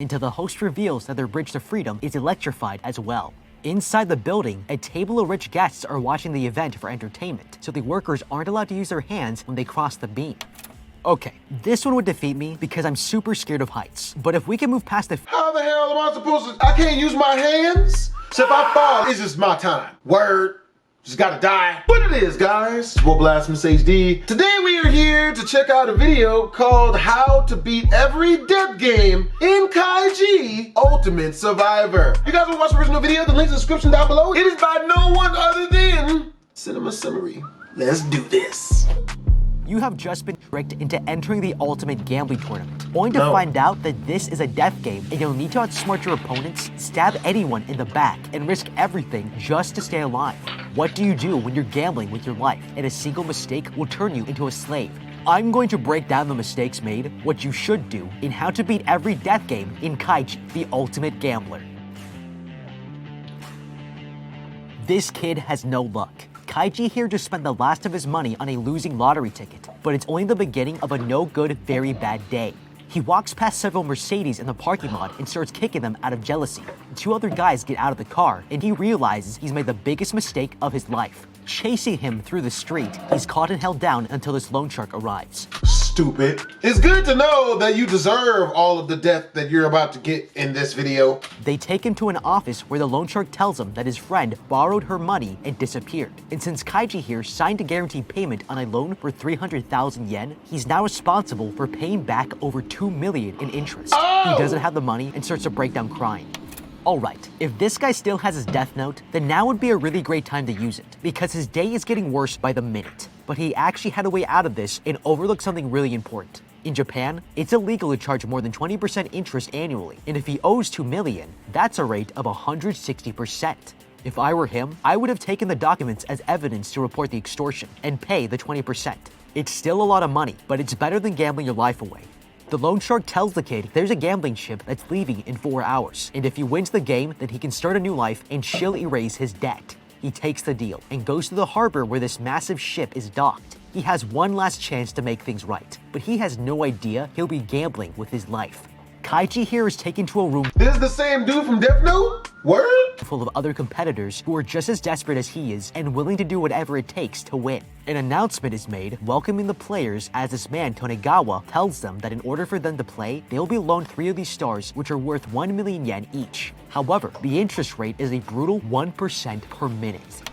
until the host reveals that their bridge to freedom is electrified as well. Inside the building, a table of rich guests are watching the event for entertainment, so the workers aren't allowed to use their hands when they cross the beam. Okay, this one would defeat me because I'm super scared of heights, but if we can move past the How the hell am I supposed to? I can't use my hands? So if I fall, it's just my time. Word. Just gotta die. What it is, guys? It's Blastphamoushd HD. Today we are here to check out a video called How to Beat Every Death Game in Kaiji Ultimate Survivor. If you guys want to watch the original video, the link's in the description down below. It is by no one other than Cinema Summary. Let's do this. You have just been tricked into entering the ultimate gambling tournament, only to find out that this is a death game and you'll need to outsmart your opponents, stab anyone in the back, and risk everything just to stay alive. What do you do when you're gambling with your life and a single mistake will turn you into a slave? I'm going to break down the mistakes made, what you should do, and how to beat every death game in Kaiji, the ultimate gambler. This kid has no luck. Kaiji here just spent the last of his money on a losing lottery ticket, but it's only the beginning of a no-good, very bad day. He walks past several Mercedes in the parking lot and starts kicking them out of jealousy. Two other guys get out of the car, and he realizes he's made the biggest mistake of his life. Chasing him through the street, he's caught and held down until this loan shark arrives. Stupid. It's good to know that you deserve all of the death that you're about to get in this video. They take him to an office where the loan shark tells him that his friend borrowed her money and disappeared. And since Kaiji here signed a guaranteed payment on a loan for 300,000 yen, he's now responsible for paying back over 2 million in interest. He doesn't have the money and starts to break down crying. Alright, if this guy still has his death note, then now would be a really great time to use it, because his day is getting worse by the minute. But he actually had a way out of this and overlooked something really important. In Japan, it's illegal to charge more than 20% interest annually, and if he owes 2 million, that's a rate of 160%. If I were him, I would have taken the documents as evidence to report the extortion and pay the 20%. It's still a lot of money, but it's better than gambling your life away. The loan shark tells the kid there's a gambling ship that's leaving in 4 hours, and if he wins the game, then he can start a new life and she'll erase his debt. He takes the deal and goes to the harbor where this massive ship is docked. He has one last chance to make things right, but he has no idea he'll be gambling with his life. Kaiji here is taken to a room This is the same dude from Death Note? Word? full of other competitors who are just as desperate as he is and willing to do whatever it takes to win. An announcement is made welcoming the players as this man Tonegawa tells them that in order for them to play, they'll be loaned 3 of these stars which are worth 1 million yen each. However, the interest rate is a brutal 1% per minute.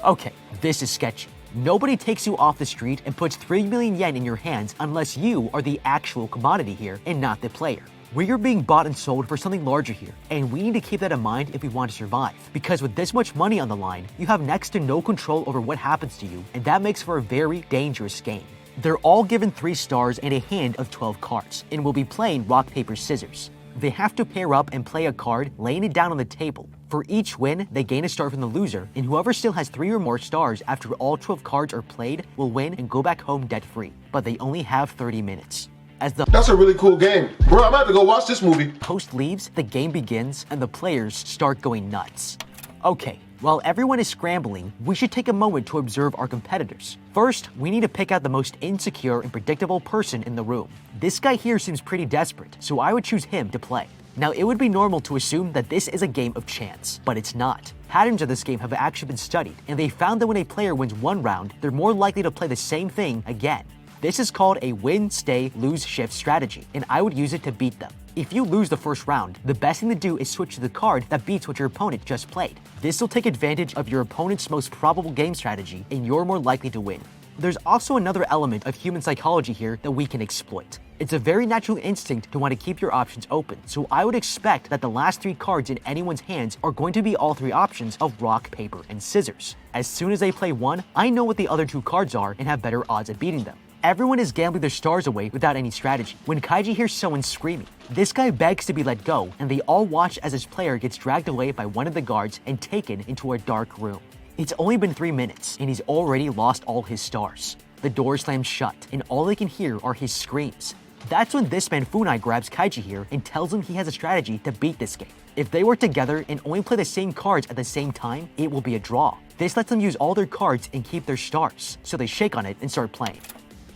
Okay, this is sketchy. Nobody takes you off the street and puts 3 million yen in your hands unless you are the actual commodity here and not the player. We are being bought and sold for something larger here, and we need to keep that in mind if we want to survive. Because with this much money on the line, you have next to no control over what happens to you, and that makes for a very dangerous game. They're all given 3 stars and a hand of 12 cards, and will be playing rock, paper, scissors. They have to pair up and play a card, laying it down on the table. For each win, they gain a star from the loser, and whoever still has 3 or more stars after all 12 cards are played will win and go back home debt-free. But they only have 30 minutes. As the That's a really cool game. Bro, I'm about to go watch this movie. host leaves, the game begins, and the players start going nuts. Okay, while everyone is scrambling, we should take a moment to observe our competitors. First, we need to pick out the most insecure and predictable person in the room. This guy here seems pretty desperate, so I would choose him to play. Now, it would be normal to assume that this is a game of chance, but it's not. Patterns of this game have actually been studied, and they found that when a player wins one round, they're more likely to play the same thing again. This is called a win, stay, lose, shift strategy, and I would use it to beat them. If you lose the first round, the best thing to do is switch to the card that beats what your opponent just played. This will take advantage of your opponent's most probable game strategy, and you're more likely to win. There's also another element of human psychology here that we can exploit. It's a very natural instinct to want to keep your options open, so I would expect that the last 3 cards in anyone's hands are going to be all 3 options of rock, paper, and scissors. As soon as they play one, I know what the other 2 cards are and have better odds at beating them. Everyone is gambling their stars away without any strategy. When Kaiji hears someone screaming, this guy begs to be let go, and they all watch as his player gets dragged away by one of the guards and taken into a dark room. It's only been 3 minutes, and he's already lost all his stars. The door slams shut, and all they can hear are his screams. That's when this man Funai grabs Kaiji here and tells him he has a strategy to beat this game. If they work together and only play the same cards at the same time, it will be a draw. This lets them use all their cards and keep their stars, so they shake on it and start playing.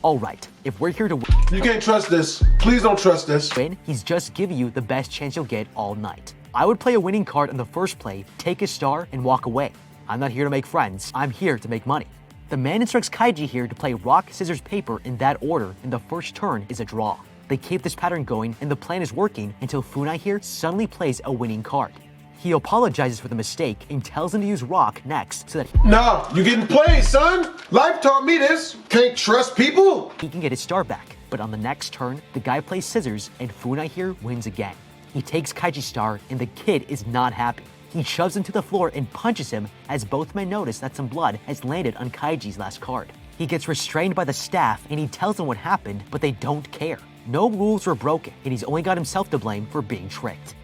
Alright, if we're here to You can't trust this. Please don't trust this. win, he's just giving you the best chance you'll get all night. I would play a winning card on the first play, take his star, and walk away. I'm not here to make friends, I'm here to make money. The man instructs Kaiji here to play rock, scissors, paper in that order, and the first turn is a draw. They keep this pattern going, and the plan is working until Funai here suddenly plays a winning card. He apologizes for the mistake and tells him to use rock next so that Nah, you getting played, son. Life taught me this. Can't trust people. he can get his star back. But on the next turn, the guy plays scissors, and Funai here wins again. He takes Kaiji's star, and the kid is not happy. He shoves him to the floor and punches him as both men notice that some blood has landed on Kaiji's last card. He gets restrained by the staff and he tells them what happened, but they don't care. No rules were broken, and he's only got himself to blame for being tricked.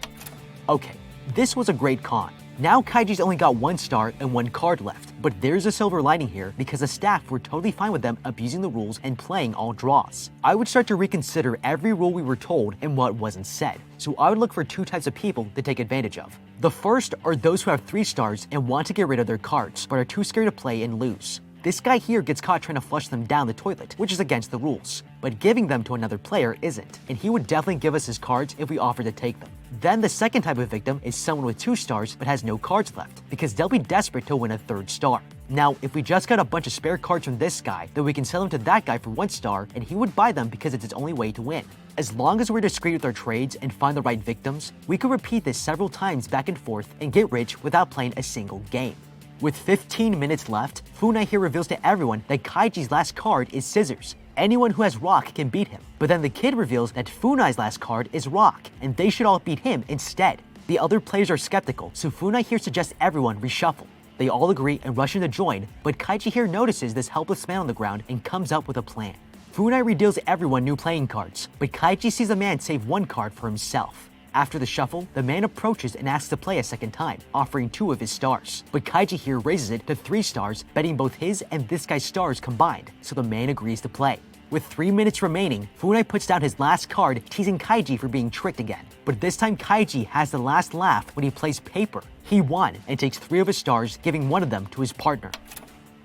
Okay, this was a great con. Now Kaiji's only got 1 star and 1 card left, but there's a silver lining here because the staff were totally fine with them abusing the rules and playing all draws. I would start to reconsider every rule we were told and what wasn't said, so I would look for 2 types of people to take advantage of. The first are those who have 3 stars and want to get rid of their cards, but are too scared to play and lose. This guy here gets caught trying to flush them down the toilet, which is against the rules, but giving them to another player isn't, and he would definitely give us his cards if we offered to take them. Then the second type of victim is someone with 2 stars but has no cards left, because they'll be desperate to win a 3rd star. Now, if we just got a bunch of spare cards from this guy, then we can sell them to that guy for 1 star, and he would buy them because it's his only way to win. As long as we're discreet with our trades and find the right victims, we could repeat this several times back and forth and get rich without playing a single game. With 15 minutes left, Funai here reveals to everyone that Kaiji's last card is scissors. Anyone who has rock can beat him, but then the kid reveals that Funai's last card is rock, and they should all beat him instead. The other players are skeptical, so Funai here suggests everyone reshuffle. They all agree and rush in to join, but Kaiji here notices this helpless man on the ground and comes up with a plan. Funai redeals everyone new playing cards, but Kaiji sees the man save 1 card for himself. After the shuffle, the man approaches and asks to play a second time, offering 2 of his stars. But Kaiji here raises it to 3 stars, betting both his and this guy's stars combined, so the man agrees to play. With 3 minutes remaining, Funai puts down his last card, teasing Kaiji for being tricked again. But this time Kaiji has the last laugh when he plays paper. He won and takes 3 of his stars, giving 1 of them to his partner.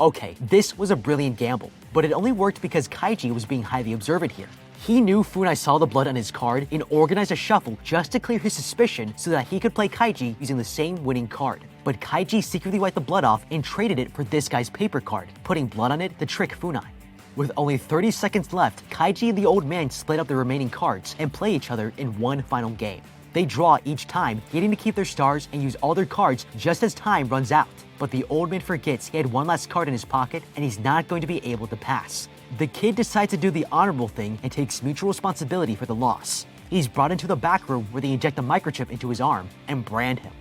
Okay, this was a brilliant gamble, but it only worked because Kaiji was being highly observant here. He knew Funai saw the blood on his card and organized a shuffle just to clear his suspicion so that he could play Kaiji using the same winning card. But Kaiji secretly wiped the blood off and traded it for this guy's paper card, putting blood on it to trick Funai. With only 30 seconds left, Kaiji and the old man split up the remaining cards and play each other in one final game. They draw each time, getting to keep their stars and use all their cards just as time runs out. But the old man forgets he had one last card in his pocket and he's not going to be able to pass. The kid decides to do the honorable thing and takes mutual responsibility for the loss. He's brought into the back room where they inject a microchip into his arm and brand him.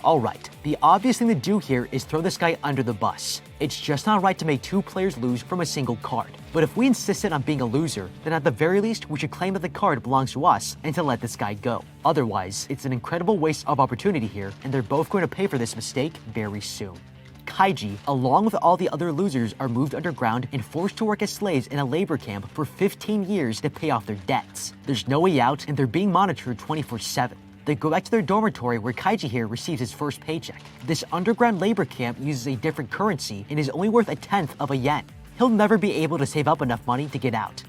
Alright, the obvious thing to do here is throw this guy under the bus. It's just not right to make 2 players lose from a single card. But if we insisted on being a loser, then at the very least we should claim that the card belongs to us and to let this guy go. Otherwise, it's an incredible waste of opportunity here, and they're both going to pay for this mistake very soon. Kaiji, along with all the other losers, are moved underground and forced to work as slaves in a labor camp for 15 years to pay off their debts. There's no way out, and they're being monitored 24/7. They go back to their dormitory where Kaiji here receives his first paycheck. This underground labor camp uses a different currency and is only worth 1/10 of a yen. He'll never be able to save up enough money to get out.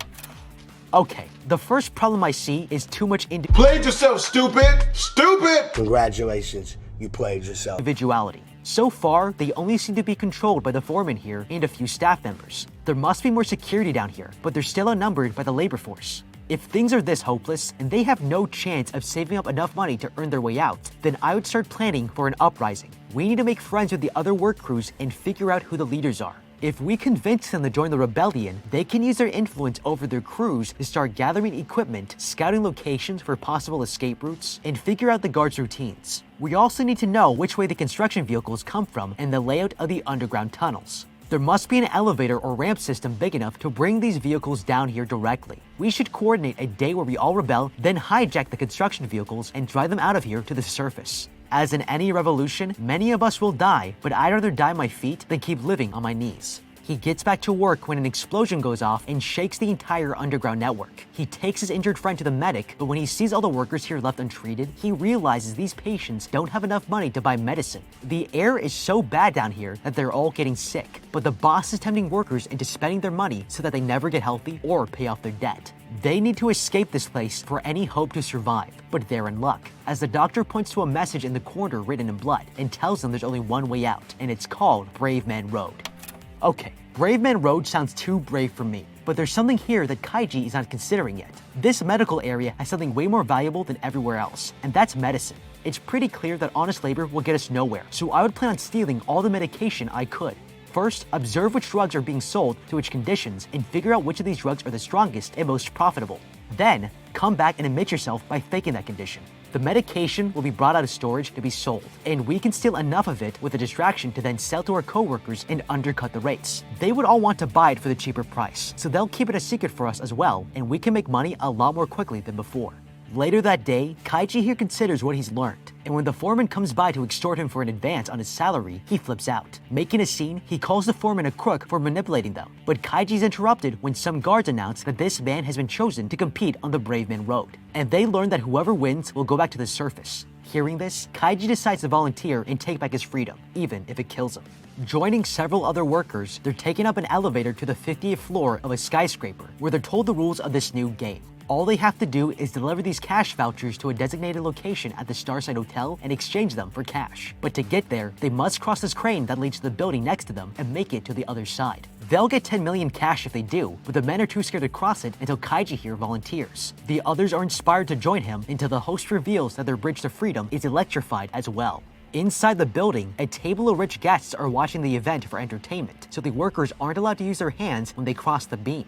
Okay, the first problem I see is too much Played yourself, stupid! Stupid! Congratulations, you played yourself. individuality. So far, they only seem to be controlled by the foreman here and a few staff members. There must be more security down here, but they're still outnumbered by the labor force. If things are this hopeless, and they have no chance of saving up enough money to earn their way out, then I would start planning for an uprising. We need to make friends with the other work crews and figure out who the leaders are. If we convince them to join the rebellion, they can use their influence over their crews to start gathering equipment, scouting locations for possible escape routes, and figure out the guards' routines. We also need to know which way the construction vehicles come from and the layout of the underground tunnels. There must be an elevator or ramp system big enough to bring these vehicles down here directly. We should coordinate a day where we all rebel, then hijack the construction vehicles and drive them out of here to the surface. As in any revolution, many of us will die, but I'd rather die on my feet than keep living on my knees. He gets back to work when an explosion goes off and shakes the entire underground network. He takes his injured friend to the medic, but when he sees all the workers here left untreated, he realizes these patients don't have enough money to buy medicine. The air is so bad down here that they're all getting sick, but the boss is tempting workers into spending their money so that they never get healthy or pay off their debt. They need to escape this place for any hope to survive, but they're in luck, as the doctor points to a message in the corner written in blood and tells them there's only one way out, and it's called Brave Man Road. Okay, Brave Man Road sounds too brave for me, but there's something here that Kaiji is not considering yet. This medical area has something way more valuable than everywhere else, and that's medicine. It's pretty clear that honest labor will get us nowhere, so I would plan on stealing all the medication I could. First, observe which drugs are being sold to which conditions and figure out which of these drugs are the strongest and most profitable. Then, come back and admit yourself by faking that condition. The medication will be brought out of storage to be sold, and we can steal enough of it with a distraction to then sell to our coworkers and undercut the rates. They would all want to buy it for the cheaper price, so they'll keep it a secret for us as well, and we can make money a lot more quickly than before. Later that day, Kaiji here considers what he's learned, and when the foreman comes by to extort him for an advance on his salary, he flips out. Making a scene, he calls the foreman a crook for manipulating them, but Kaiji's interrupted when some guards announce that this man has been chosen to compete on the Brave Man Road, and they learn that whoever wins will go back to the surface. Hearing this, Kaiji decides to volunteer and take back his freedom, even if it kills him. Joining several other workers, they're taken up an elevator to the 50th floor of a skyscraper, where they're told the rules of this new game. All they have to do is deliver these cash vouchers to a designated location at the Starside Hotel and exchange them for cash. But to get there, they must cross this crane that leads to the building next to them and make it to the other side. They'll get 10 million cash if they do, but the men are too scared to cross it until Kaiji here volunteers. The others are inspired to join him until the host reveals that their bridge to freedom is electrified as well. Inside the building, a table of rich guests are watching the event for entertainment, so the workers aren't allowed to use their hands when they cross the beam.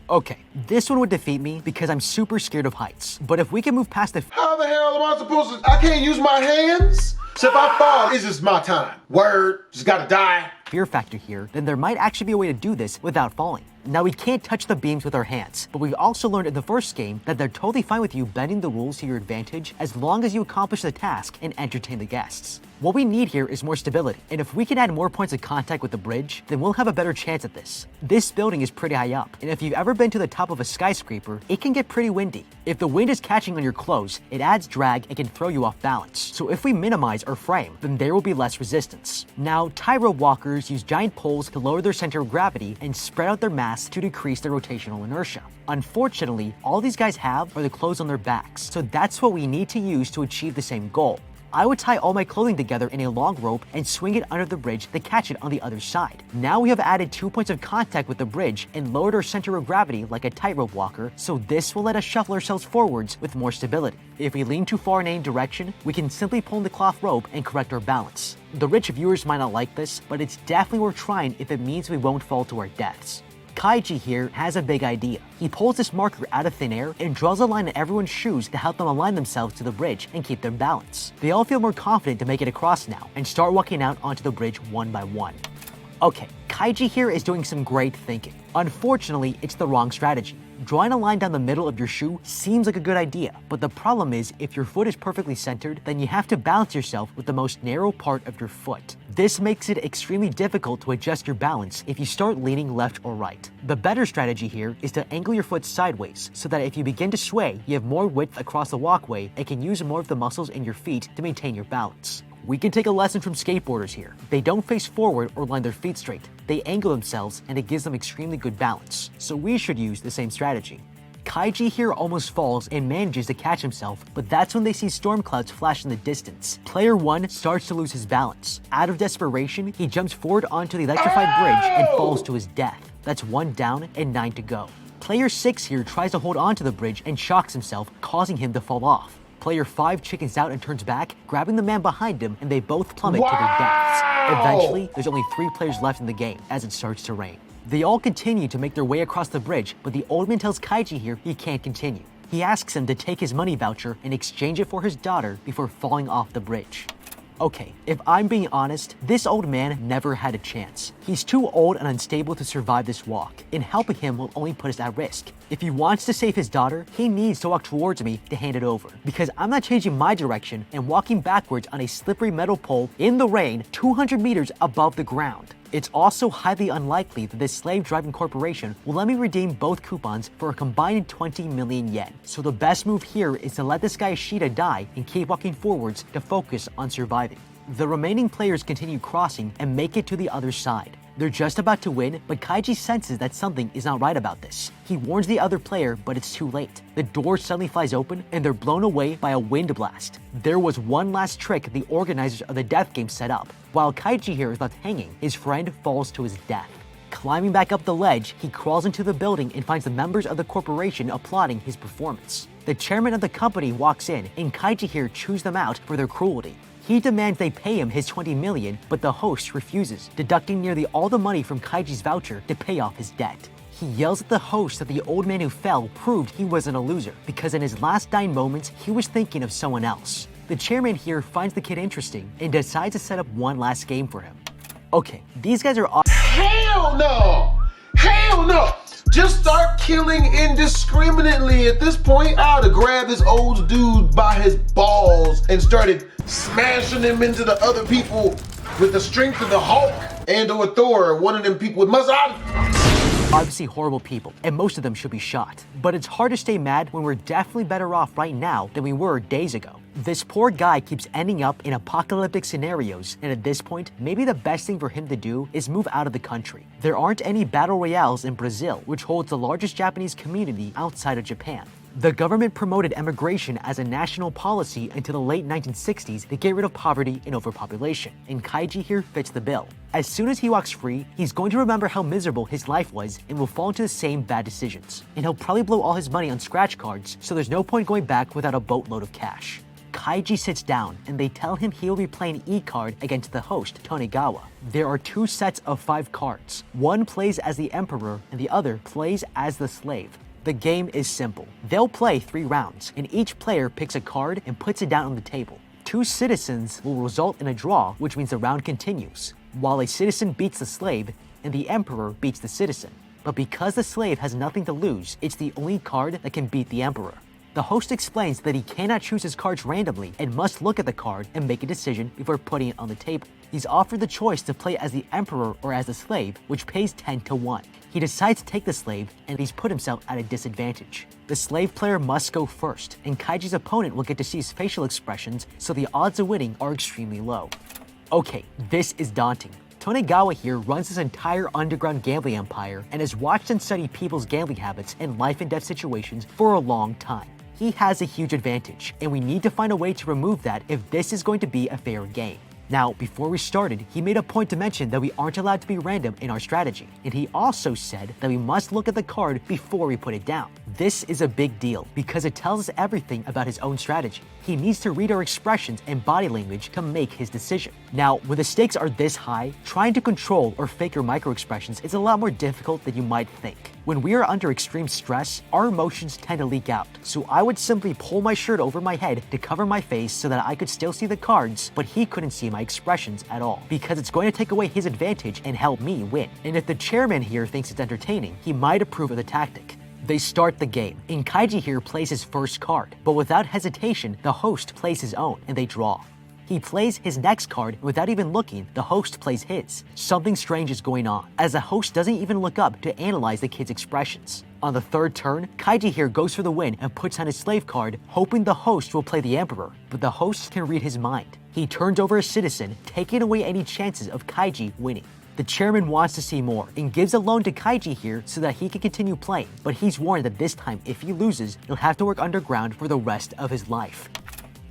Okay, this one would defeat me because I'm super scared of heights, but if we can move past the— How the hell am I supposed to? I can't use my hands? So if I fall, it's just my time. Word, just gotta die. fear factor here, then there might actually be a way to do this without falling. Now, we can't touch the beams with our hands, but we've also learned in the first game that they're totally fine with you bending the rules to your advantage as long as you accomplish the task and entertain the guests. What we need here is more stability, and if we can add more points of contact with the bridge, then we'll have a better chance at this. This building is pretty high up, and if you've ever been to the top of a skyscraper, it can get pretty windy. If the wind is catching on your clothes, it adds drag and can throw you off balance. So if we minimize our frame, then there will be less resistance. Now, tightrope walkers use giant poles to lower their center of gravity and spread out their mass to decrease their rotational inertia. Unfortunately, all these guys have are the clothes on their backs, so that's what we need to use to achieve the same goal. I would tie all my clothing together in a long rope and swing it under the bridge to catch it on the other side. Now we have added 2 points of contact with the bridge and lowered our center of gravity like a tightrope walker, so this will let us shuffle ourselves forwards with more stability. If we lean too far in any direction, we can simply pull the cloth rope and correct our balance. The rich viewers might not like this, but it's definitely worth trying if it means we won't fall to our deaths. Kaiji here has a big idea. He pulls this marker out of thin air and draws a line in everyone's shoes to help them align themselves to the bridge and keep their balance. They all feel more confident to make it across now and start walking out onto the bridge one by one. Okay, Kaiji here is doing some great thinking. Unfortunately, it's the wrong strategy. Drawing a line down the middle of your shoe seems like a good idea, but the problem is if your foot is perfectly centered, then you have to balance yourself with the most narrow part of your foot. This makes it extremely difficult to adjust your balance if you start leaning left or right. The better strategy here is to angle your foot sideways so that if you begin to sway, you have more width across the walkway and can use more of the muscles in your feet to maintain your balance. We can take a lesson from skateboarders here. They don't face forward or line their feet straight. They angle themselves and it gives them extremely good balance. So we should use the same strategy. Kaiji here almost falls and manages to catch himself, but that's when they see storm clouds flash in the distance. Player 1 starts to lose his balance. Out of desperation, he jumps forward onto the electrified bridge and falls to his death. That's 1 down and 9 to go. Player 6 here tries to hold onto the bridge and shocks himself, causing him to fall off. Player 5 chickens out and turns back, grabbing the man behind him, and they both plummet to their deaths. Eventually, there's only 3 players left in the game as it starts to rain. They all continue to make their way across the bridge, but the old man tells Kaiji here he can't continue. He asks him to take his money voucher and exchange it for his daughter before falling off the bridge. Okay, if I'm being honest, this old man never had a chance. He's too old and unstable to survive this walk, and helping him will only put us at risk. If he wants to save his daughter, he needs to walk towards me to hand it over, because I'm not changing my direction and walking backwards on a slippery metal pole in the rain 200 meters above the ground. It's also highly unlikely that this slave-driving corporation will let me redeem both coupons for a combined 20 million yen. So the best move here is to let this guy Ishida die and keep walking forwards to focus on surviving. The remaining players continue crossing and make it to the other side. They're just about to win, but Kaiji senses that something is not right about this. He warns the other player, but it's too late. The door suddenly flies open, and they're blown away by a wind blast. There was one last trick the organizers of the death game set up. While Kaiji here is left hanging, his friend falls to his death. Climbing back up the ledge, he crawls into the building and finds the members of the corporation applauding his performance. The chairman of the company walks in, and Kaiji here chews them out for their cruelty. He demands they pay him his 20 million, but the host refuses, deducting nearly all the money from Kaiji's voucher to pay off his debt. He yells at the host that the old man who fell proved he wasn't a loser, because in his last dying moments, he was thinking of someone else. The chairman here finds the kid interesting and decides to set up one last game for him. Okay, these guys are Hell no! Hell no! Just start killing indiscriminately. At this point, I would have grabbed this old dude by his balls and started smashing him into the other people with the strength of the Hulk and or Thor, one of them people with muscle. obviously horrible people, and most of them should be shot. But it's hard to stay mad when we're definitely better off right now than we were days ago. This poor guy keeps ending up in apocalyptic scenarios, and at this point, maybe the best thing for him to do is move out of the country. There aren't any battle royales in Brazil, which holds the largest Japanese community outside of Japan. The government promoted emigration as a national policy until the late 1960s to get rid of poverty and overpopulation, and Kaiji here fits the bill. As soon as he walks free, he's going to remember how miserable his life was and will fall into the same bad decisions. And he'll probably blow all his money on scratch cards, so there's no point going back without a boatload of cash. Kaiji sits down, and they tell him he'll be playing E-card against the host, Tonegawa. There are 2 sets of 5 cards. One plays as the Emperor, and the other plays as the Slave. The game is simple. They'll play 3 rounds, and each player picks a card and puts it down on the table. 2 citizens will result in a draw, which means the round continues, while a citizen beats the slave, and the Emperor beats the citizen. But because the slave has nothing to lose, it's the only card that can beat the Emperor. The host explains that he cannot choose his cards randomly and must look at the card and make a decision before putting it on the table. He's offered the choice to play as the Emperor or as the slave, which pays 10-1. He decides to take the slave, and he's put himself at a disadvantage. The slave player must go first, and Kaiji's opponent will get to see his facial expressions, so the odds of winning are extremely low. Okay, this is daunting. Tonegawa here runs his entire underground gambling empire and has watched and studied people's gambling habits and life and death situations for a long time. He has a huge advantage, and we need to find a way to remove that if this is going to be a fair game. Now, before we started, he made a point to mention that we aren't allowed to be random in our strategy, and he also said that we must look at the card before we put it down. This is a big deal because it tells us everything about his own strategy. He needs to read our expressions and body language to make his decision. Now, when the stakes are this high, trying to control or fake your micro expressions is a lot more difficult than you might think. When we are under extreme stress, our emotions tend to leak out, so I would simply pull my shirt over my head to cover my face so that I could still see the cards, but he couldn't see my expressions at all, because it's going to take away his advantage and help me win. And if the chairman here thinks it's entertaining, he might approve of the tactic. They start the game, and Kaiji here plays his first card, but without hesitation, the host plays his own, and they draw. He plays his next card, and without even looking, the host plays his. Something strange is going on, as the host doesn't even look up to analyze the kid's expressions. On the 3rd turn, Kaiji here goes for the win and puts on his slave card, hoping the host will play the Emperor, but the host can read his mind. He turns over a citizen, taking away any chances of Kaiji winning. The chairman wants to see more and gives a loan to Kaiji here so that he can continue playing, but he's warned that this time if he loses, he'll have to work underground for the rest of his life.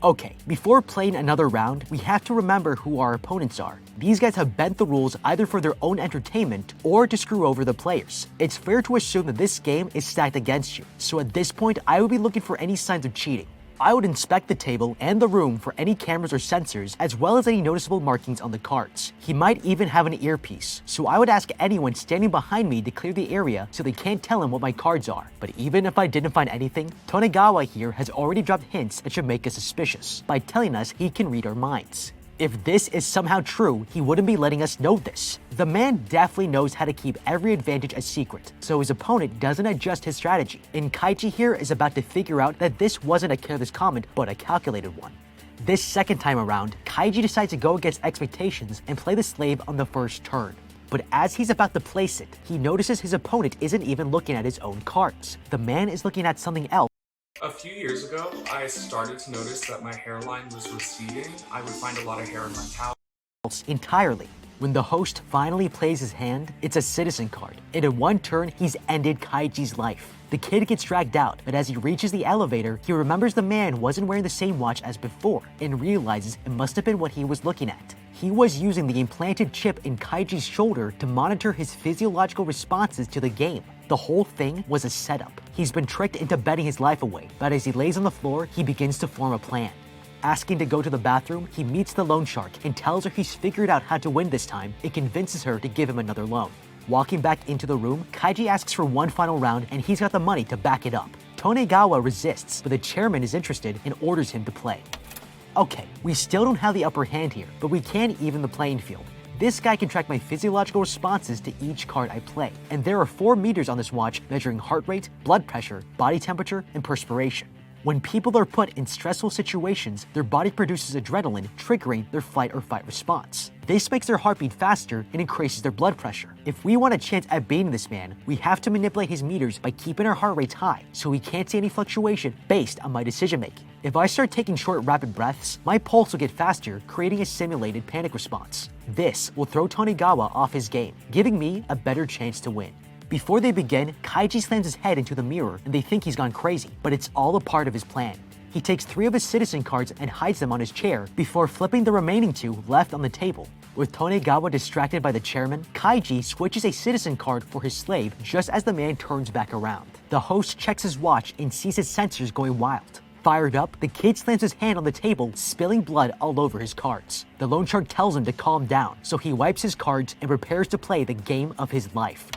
Okay, before playing another round, we have to remember who our opponents are. These guys have bent the rules either for their own entertainment or to screw over the players. It's fair to assume that this game is stacked against you, so at this point I would be looking for any signs of cheating. I would inspect the table and the room for any cameras or sensors, as well as any noticeable markings on the cards. He might even have an earpiece, so I would ask anyone standing behind me to clear the area so they can't tell him what my cards are. But even if I didn't find anything, Tonegawa here has already dropped hints that should make us suspicious by telling us he can read our minds. If this is somehow true, he wouldn't be letting us know this. The man definitely knows how to keep every advantage a secret, so his opponent doesn't adjust his strategy. And Kaiji here is about to figure out that this wasn't a careless comment, but a calculated one. This second time around, Kaiji decides to go against expectations and play the slave on the first turn. But as he's about to place it, he notices his opponent isn't even looking at his own cards. The man is looking at something else. A few years ago, I started to notice that my hairline was receding. I would find a lot of hair in my towel. Entirely. When the host finally plays his hand, it's a citizen card, and in one turn, he's ended Kaiji's life. The kid gets dragged out, but as he reaches the elevator, he remembers the man wasn't wearing the same watch as before, and realizes it must have been what he was looking at. He was using the implanted chip in Kaiji's shoulder to monitor his physiological responses to the game. The whole thing was a setup. He's been tricked into betting his life away, but as he lays on the floor, he begins to form a plan. Asking to go to the bathroom, he meets the loan shark and tells her he's figured out how to win this time and convinces her to give him another loan. Walking back into the room, Kaiji asks for one final round and he's got the money to back it up. Tonegawa resists, but the chairman is interested and orders him to play. Okay, we still don't have the upper hand here, but we can even the playing field. This guy can track my physiological responses to each card I play, and there are 4 meters on this watch measuring heart rate, blood pressure, body temperature, and perspiration. When people are put in stressful situations, their body produces adrenaline, triggering their fight or fight response. This makes their heartbeat faster and increases their blood pressure. If we want a chance at beating this man, we have to manipulate his meters by keeping our heart rates high, so we can't see any fluctuation based on my decision making. If I start taking short, rapid breaths, my pulse will get faster, creating a simulated panic response. This will throw Tonegawa off his game, giving me a better chance to win. Before they begin, Kaiji slams his head into the mirror and they think he's gone crazy, but it's all a part of his plan. He takes 3 of his citizen cards and hides them on his chair before flipping the remaining 2 left on the table. With Tonegawa distracted by the chairman, Kaiji switches a citizen card for his slave just as the man turns back around. The host checks his watch and sees his sensors going wild. Fired up, the kid slams his hand on the table, spilling blood all over his cards. The loan shark tells him to calm down, so he wipes his cards and prepares to play the game of his life.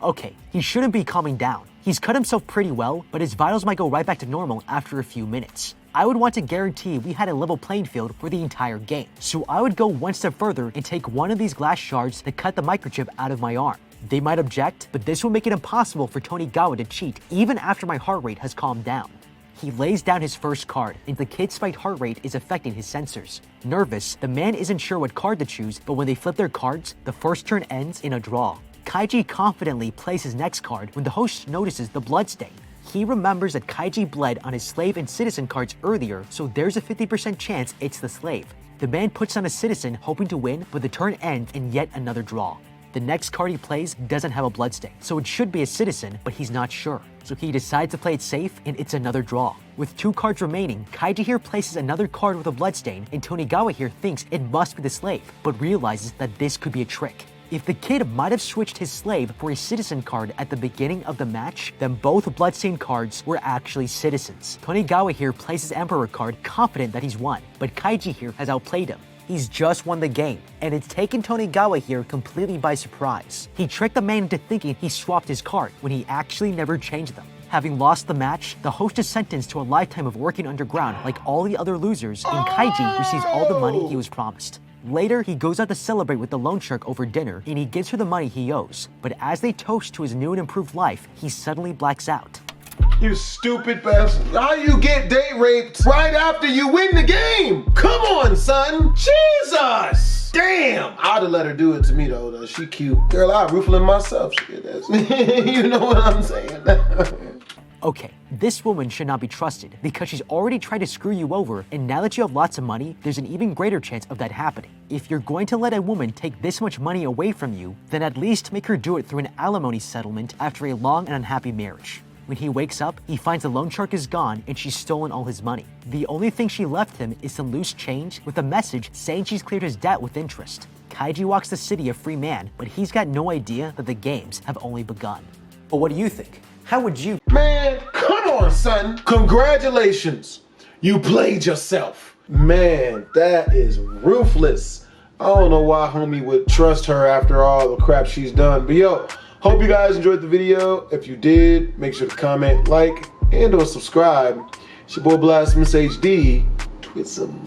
Okay, he shouldn't be calming down. He's cut himself pretty well, but his vitals might go right back to normal after a few minutes. I would want to guarantee we had a level playing field for the entire game, so I would go one step further and take one of these glass shards that cut the microchip out of my arm. They might object, but this will make it impossible for Tonegawa to cheat even after my heart rate has calmed down. He lays down his first card, and the kid's spiked heart rate is affecting his sensors. Nervous, the man isn't sure what card to choose, but when they flip their cards, the first turn ends in a draw. Kaiji confidently plays his next card when the host notices the bloodstain. He remembers that Kaiji bled on his slave and citizen cards earlier, so there's a 50% chance it's the slave. The man puts on a citizen hoping to win, but the turn ends in yet another draw. The next card he plays doesn't have a bloodstain, so it should be a citizen, but he's not sure. So he decides to play it safe, and it's another draw. With 2 cards remaining, Kaiji here places another card with a bloodstain, and Tonegawa here thinks it must be the slave, but realizes that this could be a trick. If the kid might have switched his slave for a citizen card at the beginning of the match, then both bloodstained cards were actually citizens. Tonegawa here places Emperor card confident that he's won, but Kaiji here has outplayed him. He's just won the game, and it's taken Tonegawa here completely by surprise. He tricked the man into thinking he swapped his card when he actually never changed them. Having lost the match, the host is sentenced to a lifetime of working underground like all the other losers, and Kaiji receives all the money he was promised. Later, he goes out to celebrate with the loan shark over dinner, and he gives her the money he owes. But as they toast to his new and improved life, he suddenly blacks out. You stupid bastard. How you get date raped right after you win the game? Come on, son. Jesus. Damn. I'd have let her do it to me, though. She cute. Girl, I'd roofling myself. Shit, that's you know what I'm saying. Okay, this woman should not be trusted because she's already tried to screw you over, and now that you have lots of money, there's an even greater chance of that happening. If you're going to let a woman take this much money away from you, then at least make her do it through an alimony settlement after a long and unhappy marriage. When he wakes up, he finds the loan shark is gone and she's stolen all his money. The only thing she left him is some loose change with a message saying she's cleared his debt with interest. Kaiji walks the city a free man, but he's got no idea that the games have only begun. But what do you think? How would you? Man, come on, son. Congratulations. You played yourself. Man, that is ruthless. I don't know why homie would trust her after all the crap she's done. But yo, hope you guys enjoyed the video. If you did, make sure to comment, like, and or subscribe. It's your boy Blastphamoushd. Tweet some.